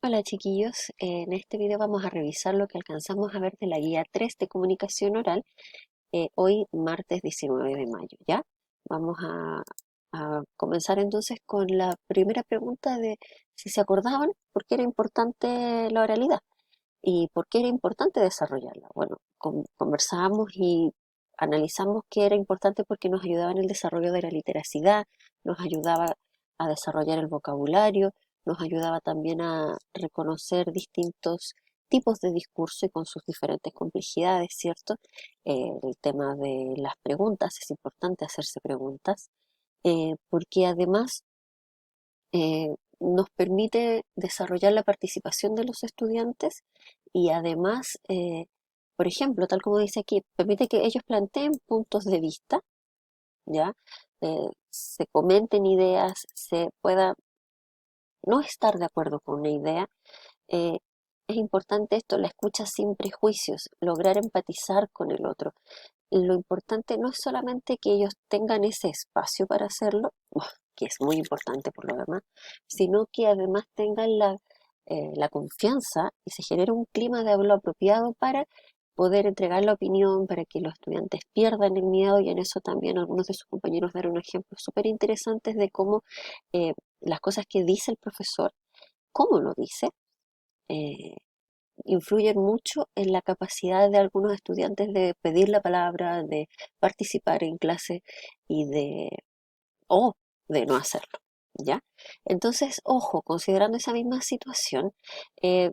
Hola chiquillos, en este video vamos a revisar lo que alcanzamos a ver de la guía 3 de comunicación oral, hoy martes 19 de mayo, ¿ya? Vamos a comenzar entonces con la primera pregunta de si se acordaban por qué era importante la oralidad y por qué era importante desarrollarla. Bueno, conversamos y analizamos que era importante porque nos ayudaba en el desarrollo de la literacidad, nos ayudaba a desarrollar el vocabulario, nos ayudaba también a reconocer distintos tipos de discurso y con sus diferentes complejidades, ¿cierto? El tema de las preguntas, es importante hacerse preguntas, porque además nos permite desarrollar la participación de los estudiantes y además, por ejemplo, tal como dice aquí, permite que ellos planteen puntos de vista, ¿ya? Se comenten ideas, se pueda no estar de acuerdo con una idea. eh, es importante esto, la escucha sin prejuicios, lograr empatizar con el otro. Lo importante no es solamente que ellos tengan ese espacio para hacerlo, que es muy importante por lo demás, sino que además tengan la confianza y se genere un clima de habla apropiado para poder entregar la opinión, para que los estudiantes pierdan el miedo y en eso también algunos de sus compañeros dieron ejemplos súper interesantes de cómo las cosas que dice el profesor, cómo lo dice, eh, influyen mucho en la capacidad de algunos estudiantes de pedir la palabra, de participar en clase y o de no hacerlo. ¿Ya? Entonces, ojo, considerando esa misma situación,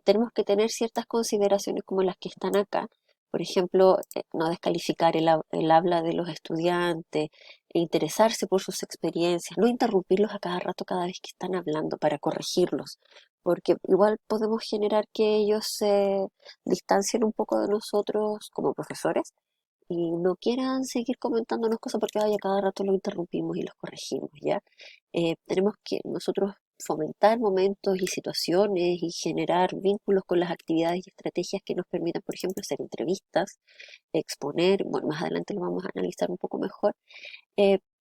tenemos que tener ciertas consideraciones como las que están acá. Por ejemplo, no descalificar el habla de los estudiantes, interesarse por sus experiencias, no interrumpirlos a cada rato cada vez que están hablando para corregirlos, porque igual podemos generar que ellos se distancien un poco de nosotros como profesores y no quieran seguir comentándonos cosas porque vaya cada rato los interrumpimos y los corregimos, ¿ya? Tenemos que nosotros fomentar momentos y situaciones y generar vínculos con las actividades y estrategias que nos permitan, por ejemplo, hacer entrevistas, exponer, bueno, más adelante lo vamos a analizar un poco mejor,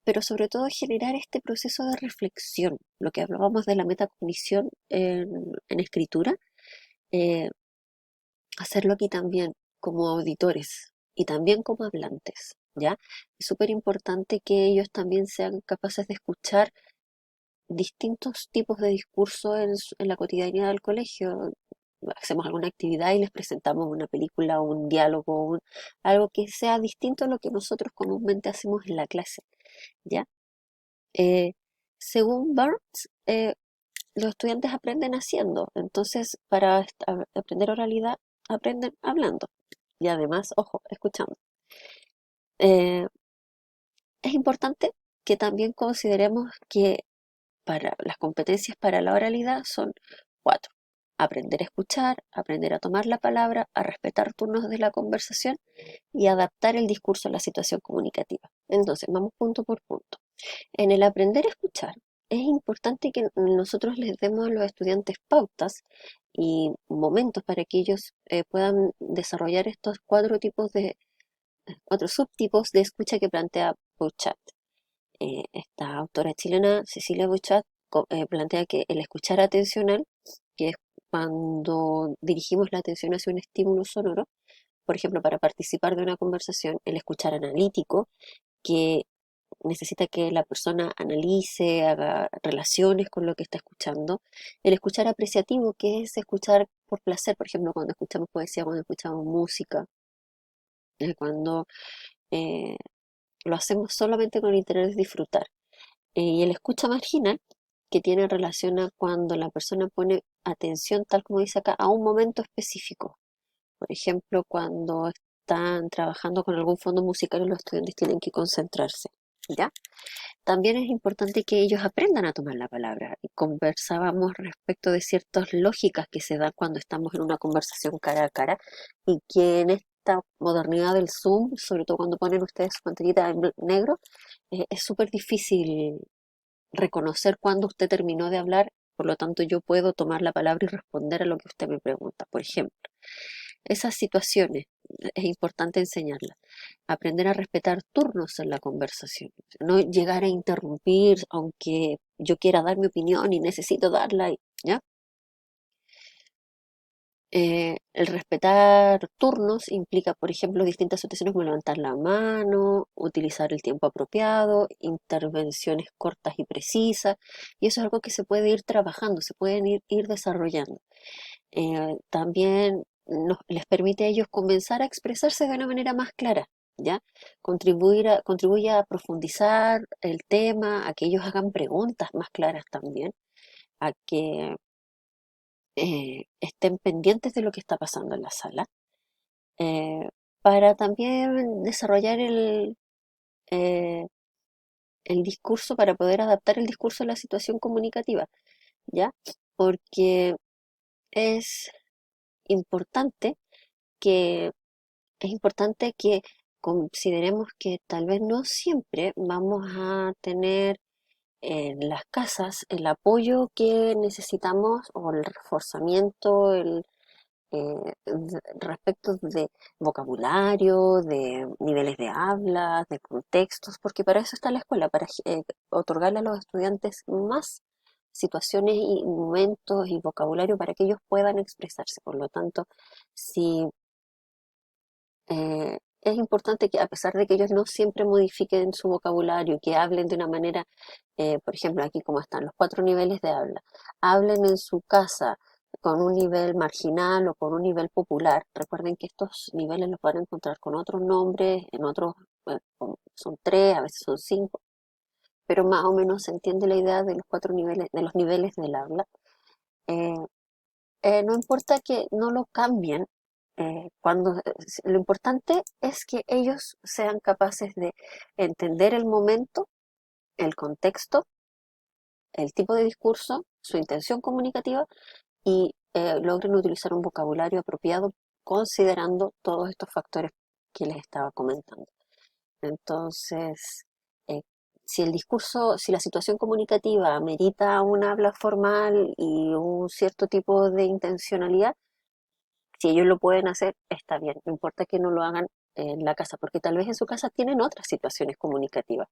pero sobre todo generar este proceso de reflexión, lo que hablábamos de la metacognición en escritura, eh, hacerlo aquí también como auditores y también como hablantes, ¿ya? Es súper importante que ellos también sean capaces de escuchar distintos tipos de discurso en la cotidianidad del colegio. Hacemos alguna actividad y les presentamos una película, un diálogo, algo que sea distinto a lo que nosotros comúnmente hacemos en la clase, ¿ya? Eh, Según Burns, los estudiantes aprenden haciendo, entonces para aprender oralidad aprenden hablando y además, ojo, escuchando. Eh, es importante que también consideremos que para las competencias para la oralidad son cuatro. Aprender a escuchar, aprender a tomar la palabra, a respetar turnos de la conversación y adaptar el discurso a la situación comunicativa. Entonces, vamos punto por punto. En el aprender a escuchar, es importante que nosotros les demos a los estudiantes pautas y momentos para que ellos puedan desarrollar estos cuatro subtipos de escucha que plantea Bouchat. Esta autora chilena, Cecilia Bouchat, plantea que el escuchar atencional, que es cuando dirigimos la atención hacia un estímulo sonoro, por ejemplo, para participar de una conversación, el escuchar analítico, que necesita que la persona analice, haga relaciones con lo que está escuchando. El escuchar apreciativo, que es escuchar por placer, por ejemplo, cuando escuchamos poesía, cuando escuchamos música, cuando eh, lo hacemos solamente con el interés de disfrutar. Y el escucha marginal, que tiene relación a cuando la persona pone atención, tal como dice acá, a un momento específico. Por ejemplo, cuando están trabajando con algún fondo musical y los estudiantes tienen que concentrarse. ¿Ya? También es importante que ellos aprendan a tomar la palabra. Y conversábamos respecto de ciertas lógicas que se dan cuando estamos en una conversación cara a cara y que en esta modernidad del Zoom, sobre todo cuando ponen ustedes su pantallita en negro, es súper difícil reconocer cuándo usted terminó de hablar, por lo tanto yo puedo tomar la palabra y responder a lo que usted me pregunta, por ejemplo. Esas situaciones es importante enseñarlas. Aprender a respetar turnos en la conversación. No llegar a interrumpir aunque yo quiera dar mi opinión y necesito darla, ¿ya? El respetar turnos implica, por ejemplo, distintas situaciones como levantar la mano, utilizar el tiempo apropiado, intervenciones cortas y precisas, y eso es algo que se puede ir trabajando, se pueden ir desarrollando. También les permite a ellos comenzar a expresarse de una manera más clara, ¿ya? Contribuye a profundizar el tema, a que ellos hagan preguntas más claras también, a que estén pendientes de lo que está pasando en la sala, eh, para también desarrollar eh, el discurso, para poder adaptar el discurso a la situación comunicativa, ¿ya? Porque es importante que, es importante que consideremos que tal vez no siempre vamos a tener en las casas el apoyo que necesitamos o el reforzamiento, respecto de vocabulario, de niveles de habla, de contextos, porque para eso está la escuela, para otorgarle a los estudiantes más situaciones y momentos y vocabulario para que ellos puedan expresarse. Por lo tanto, si es importante que a pesar de que ellos no siempre modifiquen su vocabulario, que hablen de una manera, por ejemplo, aquí como están los 4 niveles de habla, hablen en su casa con un nivel marginal o con un nivel popular. Recuerden que estos niveles los van a encontrar con otros nombres, en otros son 3, a veces son 5, pero más o menos se entiende la idea de los 4 niveles, de los niveles del habla. Eh, no importa que no lo cambien, lo importante es que ellos sean capaces de entender el momento, el contexto, el tipo de discurso, su intención comunicativa y logren utilizar un vocabulario apropiado considerando todos estos factores que les estaba comentando. Entonces, eh, si el discurso, si la situación comunicativa amerita un habla formal y un cierto tipo de intencionalidad, si ellos lo pueden hacer, está bien, no importa que no lo hagan en la casa, porque tal vez en su casa tienen otras situaciones comunicativas,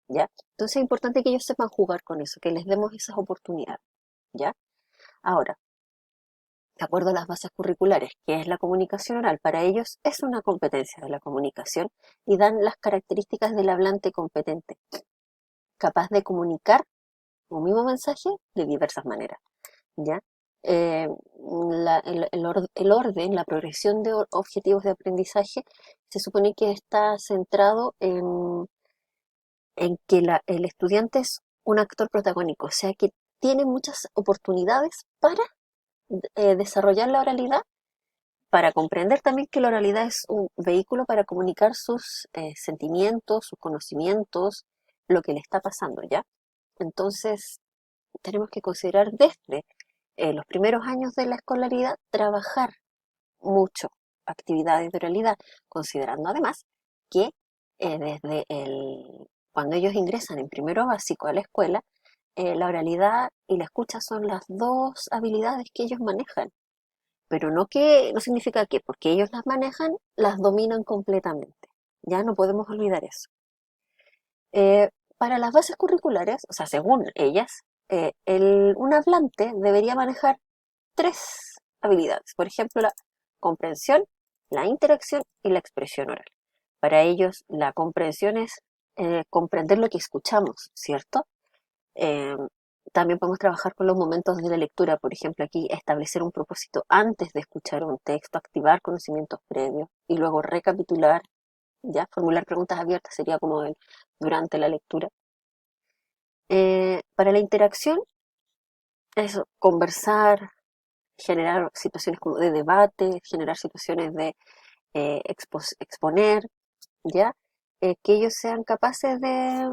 ¿ya? Entonces es importante que ellos sepan jugar con eso, que les demos esas oportunidades, ¿ya? Ahora, de acuerdo a las bases curriculares, que es la comunicación oral, para ellos es una competencia de la comunicación y dan las características del hablante competente, capaz de comunicar un mismo mensaje de diversas maneras, ¿ya? Eh, el orden, la progresión de objetivos de aprendizaje se supone que está centrado en que el estudiante es un actor protagónico, o sea que tiene muchas oportunidades para desarrollar la oralidad, para comprender también que la oralidad es un vehículo para comunicar sus sentimientos, sus conocimientos, lo que le está pasando, ¿ya? Entonces, tenemos que considerar desde los primeros años de la escolaridad trabajar mucho actividades de oralidad, considerando además que cuando ellos ingresan en primero básico a la escuela, la oralidad y la escucha son las dos habilidades que ellos manejan, pero no significa que porque ellos las manejan, las dominan completamente. Ya no podemos olvidar eso. Para las bases curriculares, o sea, según ellas, un hablante debería manejar 3 habilidades. Por ejemplo, la comprensión, la interacción y la expresión oral. Para ellos, la comprensión es comprender lo que escuchamos, ¿cierto? Eh, También podemos trabajar con los momentos de la lectura, por ejemplo, aquí establecer un propósito antes de escuchar un texto, activar conocimientos previos y luego recapitular, ya formular preguntas abiertas sería como durante la lectura. Para la interacción, eso, conversar, generar situaciones como de debate, generar situaciones de exponer, ¿ya? Que ellos sean capaces de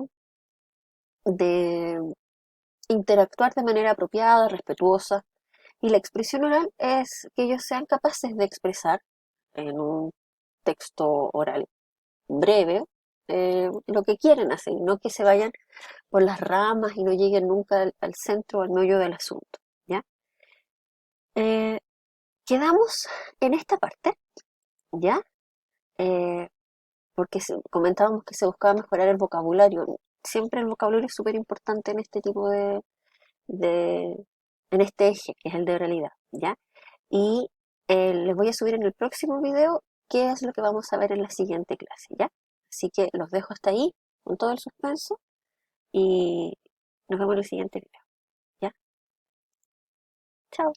interactuar de manera apropiada, respetuosa. Y la expresión oral es que ellos sean capaces de expresar en un texto oral breve lo que quieren hacer, no que se vayan por las ramas y no lleguen nunca al centro o al meollo del asunto, ¿ya? Eh, Quedamos en esta parte, ¿ya? Eh, Porque comentábamos que se buscaba mejorar el vocabulario. Siempre el vocabulario es súper importante en este tipo de, en este eje, que es el de realidad, ¿ya? Y les voy a subir en el próximo video qué es lo que vamos a ver en la siguiente clase, ¿ya? Así que los dejo hasta ahí, con todo el suspenso, y nos vemos en el siguiente video, ¿ya? Chao.